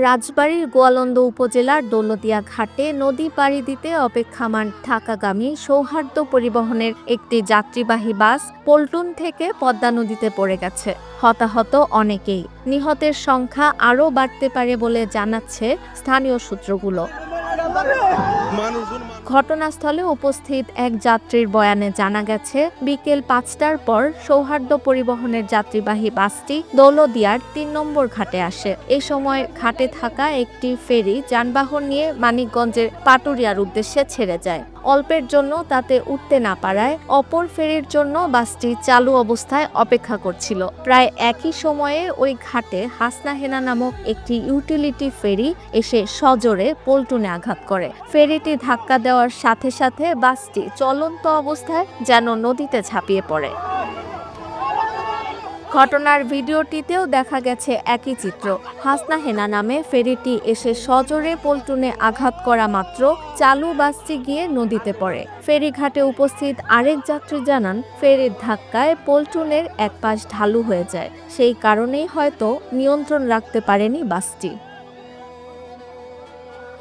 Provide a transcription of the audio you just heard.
রাজবাড়ীর গোয়ালন্দ উপজেলার দৌলতদিয়া ঘাটে নদী পাড়ি দিতে অপেক্ষমাণ ঢাকাগামী সৌহার্দ্য পরিবহনের একটি যাত্রীবাহী বাস পল্টন থেকে পদ্মা নদীতে পড়ে গেছে। হতাহত অনেকেই, নিহতের সংখ্যা আরও বাড়তে পারে বলে জানাচ্ছে স্থানীয় সূত্রগুলো। ঘটনাস্থলে উপস্থিত এক যাত্রীর বয়ানে জানা গেছে, বিকেল ৫টার পর সৌহার্দ্য পরিবহনের যাত্রীবাহী বাসটি দৌলতদিয়ার ৩ নম্বর ঘাটে আসে। এ সময় ঘাটে থাকা একটি ফেরি যানবাহন নিয়ে মানিকগঞ্জের পাটুরিয়ার উদ্দেশ্যে ছেড়ে যায়। অল্পের জন্য তাতে উঠতে না পারায় অপর ফেরির জন্য বাসটি চালু অবস্থায় অপেক্ষা করছিল। প্রায় একই সময়ে ওই ঘাটে হাসনা হেনা নামক একটি ইউটিলিটি ফেরি এসে সজোরে পল্টনে আঘাত করে। ফেরিটি ধাক্কা দেওয়ার সাথে সাথে বাসটি চলন্ত অবস্থায় যেন নদীতে ঝাঁপিয়ে পড়ে। ঘটনার ভিডিওটিতেও দেখা গেছে একই চিত্র। হাসনা হেনা নামে ফেরিটি এসে সজোরে পল্টনে আঘাত করা মাত্র চালু বাসটি গিয়ে নদীতে পড়ে। ফেরিঘাটে উপস্থিত আরেক যাত্রী জানান, ফেরির ধাক্কায় পল্টনের এক পাশ ঢালু হয়ে যায়, সেই কারণেই হয়তো নিয়ন্ত্রণ রাখতে পারেনি বাসটি।